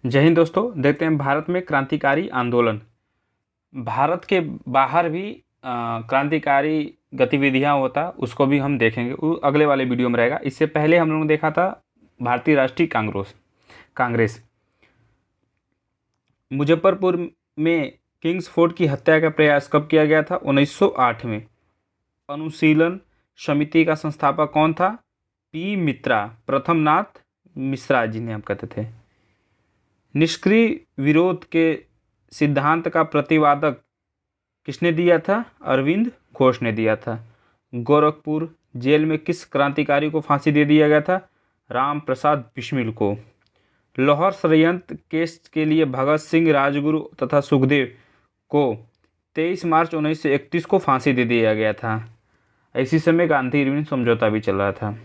जय हिंद दोस्तों। देखते हैं भारत में क्रांतिकारी आंदोलन। भारत के बाहर भी क्रांतिकारी गतिविधियां होता, उसको भी हम देखेंगे, वो अगले वाले वीडियो में रहेगा। इससे पहले हम लोगों ने देखा था भारतीय राष्ट्रीय कांग्रेस मुजफ्फरपुर में किंग्स फोर्ट की हत्या का प्रयास कब किया गया था? 1908 में। अनुशीलन समिति का संस्थापक कौन था? पी मित्रा, प्रथम नाथ मिश्रा जिन्हें हम कहते थे। निष्क्रिय विरोध के सिद्धांत का प्रतिवादक किसने दिया था? अरविंद घोष ने दिया था। गोरखपुर जेल में किस क्रांतिकारी को फांसी दे दिया गया था? राम प्रसाद बिस्मिल को। लाहौर षड्यंत्र केस के लिए भगत सिंह, राजगुरु तथा सुखदेव को 23 मार्च 1931 को फांसी दे दिया गया था। इसी समय गांधी इरविन समझौता भी चल रहा था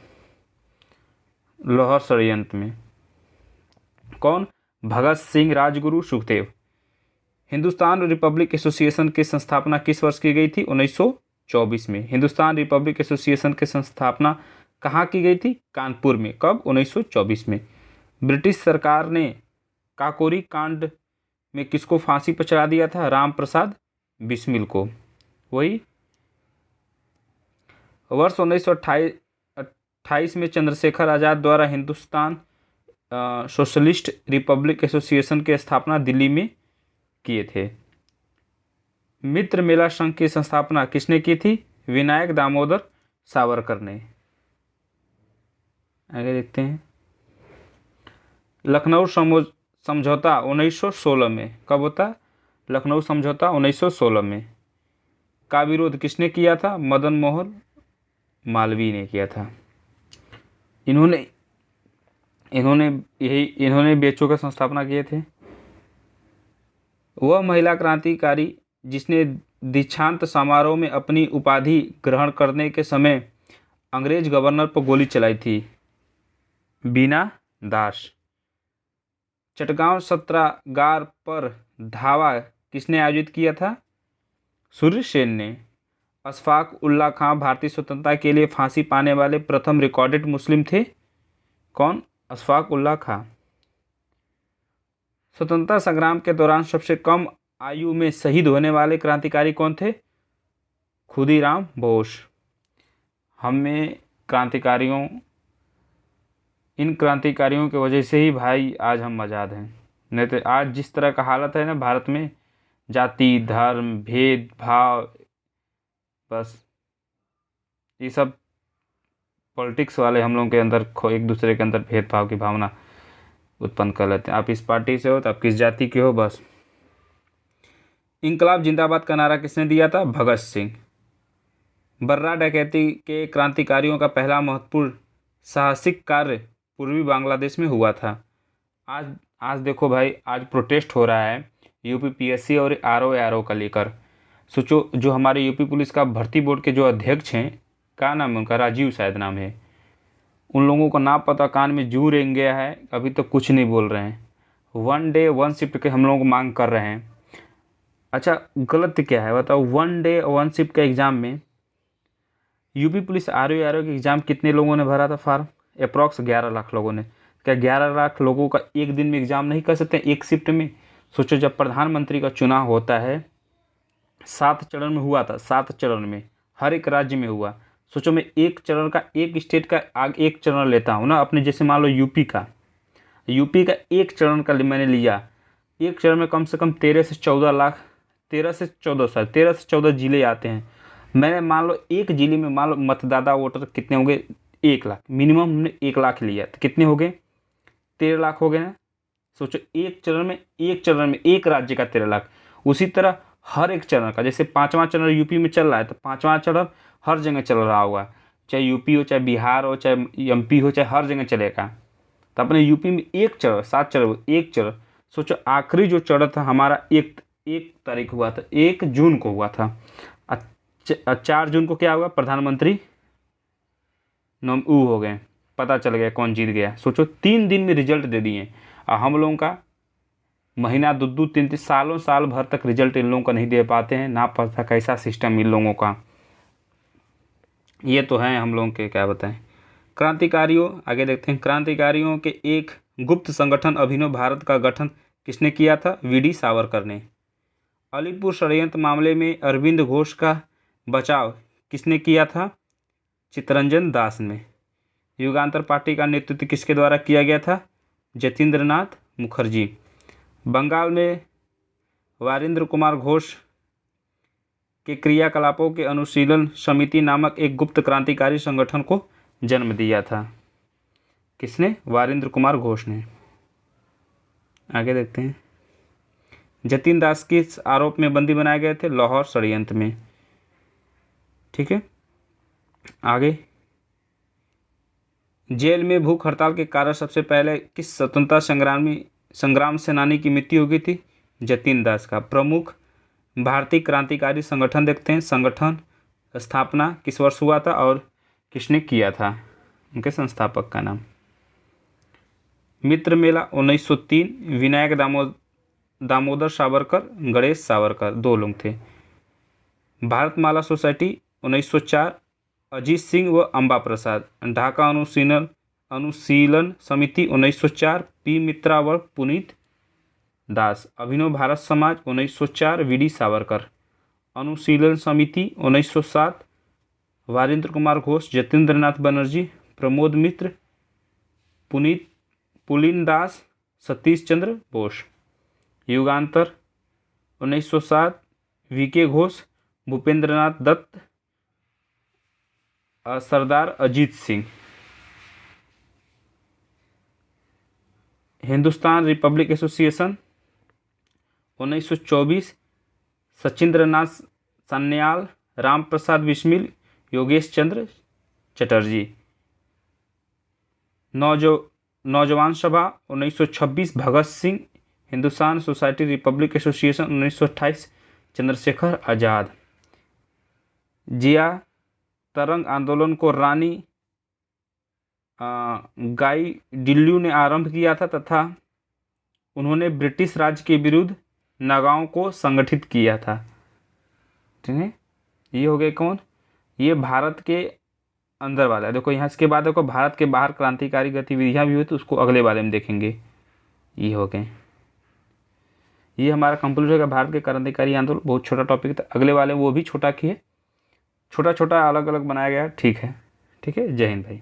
लाहौर षड्यंत्र में। कौन? भगत सिंह, राजगुरु, सुखदेव। हिंदुस्तान रिपब्लिक एसोसिएशन की स्थापना किस वर्ष की गई थी? 1924 में। हिंदुस्तान रिपब्लिक एसोसिएशन की स्थापना कहाँ की गई थी? कानपुर में। कब? 1924 में। ब्रिटिश सरकार ने काकोरी कांड में किसको फांसी पर चढ़ा दिया था? राम प्रसाद बिस्मिल को। वही वर्ष 1928 में चंद्रशेखर आज़ाद द्वारा हिंदुस्तान सोशलिस्ट रिपब्लिक एसोसिएशन की स्थापना दिल्ली में किए थे। मित्र मेला संघ की संस्थापना किसने की थी? विनायक दामोदर सावरकर ने। आगे देखते हैं। लखनऊ समझौता 1916 में। कब होता? लखनऊ समझौता 1916 में। का विरोध किसने किया था? मदन मोहन मालवीय ने किया था। इन्होंने बेचो का संस्थापना किए थे। वह महिला क्रांतिकारी जिसने दीक्षांत समारोह में अपनी उपाधि ग्रहण करने के समय अंग्रेज गवर्नर पर गोली चलाई थी? बीना दास। चटगांव सत्याग्रह पर धावा किसने आयोजित किया था? सूर्य सेन ने। अशफाक उल्लाह खां भारतीय स्वतंत्रता के लिए फांसी पाने वाले प्रथम रिकॉर्डेड मुस्लिम थे। कौन? अशफाक उल्लाह खां। स्वतंत्रता संग्राम के दौरान सबसे कम आयु में शहीद होने वाले क्रांतिकारी कौन थे? खुदीराम बोस। हमें इन क्रांतिकारियों की वजह से ही भाई आज हम आज़ाद हैं। नहीं तो आज जिस तरह का हालत है ना भारत में, जाति, धर्म, भेदभाव, बस ये सब पॉलिटिक्स वाले हम लोगों के अंदर एक दूसरे के अंदर भेदभाव की भावना उत्पन्न कर लेते हैं। आप इस पार्टी से हो तो आप किस जाति के हो, बस। इंकलाब जिंदाबाद का नारा किसने दिया था? भगत सिंह। बर्रा डकैती के क्रांतिकारियों का पहला महत्वपूर्ण साहसिक कार्य पूर्वी बांग्लादेश में हुआ था। आज देखो भाई, आज प्रोटेस्ट हो रहा है यूपीपीएससी और आरओ का लेकर। सोचो, जो हमारे यूपी पुलिस का भर्ती बोर्ड के जो अध्यक्ष हैं, क्या नाम है उनका? राजीव शायद नाम है। उन लोगों को ना पता, कान में जू रेंग गया है, अभी तो कुछ नहीं बोल रहे हैं। 1 डे 1 शिफ्ट के हम लोगों को मांग कर रहे हैं। अच्छा, गलत क्या है बताओ? 1 डे 1 शिफ्ट के एग्ज़ाम में यूपी पुलिस आरओ के एग्ज़ाम कितने लोगों ने भरा था फॉर्म? अप्रॉक्स 11 लाख लोगों ने। क्या 11 लाख लोगों का एक दिन में एग्ज़ाम नहीं कर सकते एक शिफ्ट में? सोचो, जब प्रधानमंत्री का चुनाव होता है, 7 चरण में हुआ था, 7 चरण में हर एक राज्य में हुआ। सोचो, मैं एक चरण का, एक स्टेट का एक चरण लेता हूँ ना, अपने जैसे मान लो यूपी का एक चरण का मैंने लिया। एक चरण में कम से कम 13 से 14 जिले आते हैं। मैंने मान लो एक जिले में मान लो मतदाता वोटर कितने होंगे? 1 लाख। मिनिमम हमने 1 लाख लिया तो कितने हो गए? 13 लाख हो गए ना। सोचो, एक चरण में एक राज्य का 13 लाख। उसी तरह हर एक चरण का, जैसे 5वां चरण यूपी में चल रहा है तो 5वां चरण हर जगह चल रहा होगा, चाहे यूपी हो, चाहे बिहार हो, चाहे एमपी हो, चाहे हर जगह चलेगा। तो अपने यूपी में एक चरण, 7 चरण, एक चरण। सोचो, आखिरी जो चरण था हमारा 1 तारीख हुआ था, 1 जून को हुआ था। 4 जून को क्या हुआ? प्रधानमंत्री हो गए, पता चल गया कौन जीत गया। सोचो, 3 दिन में रिजल्ट दे दिए। और हम लोगों का महीना 2 3 साल भर तक रिजल्ट इन लोगों का नहीं दे पाते हैं। ना पता कैसा सिस्टम इन लोगों का। ये तो है हम लोगों के, क्या बताएं, क्रांतिकारियों, आगे देखते हैं, क्रांतिकारियों के एक गुप्त संगठन अभिनव भारत का गठन किसने किया था? वीडी सावरकर ने। अलीपुर षड्यंत्र मामले में अरविंद घोष का बचाव किसने किया था? चित्तरंजन दास ने। युगांतर पार्टी का नेतृत्व किसके द्वारा किया गया था? जतीन्द्रनाथ मुखर्जी। बंगाल में वारिंद्र कुमार घोष के क्रियाकलापों के अनुशीलन समिति नामक एक गुप्त क्रांतिकारी संगठन को जन्म दिया था। किसने? वारिंद्र कुमार घोष ने। आगे देखते हैं, जतीन दास किस आरोप में बंदी बनाए गए थे? लाहौर षड्यंत्र में। ठीक है, आगे, जेल में भूख हड़ताल के कारण सबसे पहले किस स्वतंत्रता संग्राम सेनानी की मृत्यु हो गई थी? जतीन दास का। प्रमुख भारतीय क्रांतिकारी संगठन देखते हैं, संगठन स्थापना किस वर्ष हुआ था और किसने किया था? उनके संस्थापक का नाम। मित्र मेला 1903, विनायक दामोदर सावरकर, गणेश सावरकर, 2 लोग थे। भारतमाला सोसाइटी 1904, अजीत सिंह व अम्बा प्रसाद। ढाका अनुशीलन समिति 1904, पी मित्रा व पुनीत दास। अभिनव भारत समाज 1904, VD Savarkar. Anushilan Samiti 1907, Varindra Kumar Ghosh, Jatindranath Banerjee, Pramod Mitra, Pulin Das, Satish Chandra Bose. Yugantar 1907, V K Ghosh, Bhupendranath Dutt, Sardar Ajit Singh. Hindustan republic association 1924, Sachindranath Sanyal, Ram Prasad Bismil, Yogesh Chandra Chatterjee. Naujawan Sabha 1926, Bhagat Singh. Hindustan society republic association 1928, Chandrashekhar Azad. जिया तरंग आंदोलन को रानी गाई डिल्लू ने आरंभ किया था तथा उन्होंने ब्रिटिश राज के विरुद्ध नागाओं को संगठित किया था। ठीक है, ये हो गए कौन? ये भारत के अंदर वाला है। देखो यहाँ, इसके बाद देखो भारत के बाहर क्रांतिकारी गतिविधियाँ भी हुई, तो उसको अगले वाले में देखेंगे। ये हो गए, ये हमारा कंप्लीट होगा भारत के क्रांतिकारी आंदोलन। बहुत छोटा टॉपिक था, अगले वाले वो भी छोटा किए, छोटा छोटा अलग अलग बनाया गया। ठीक है, जय हिंद भाई।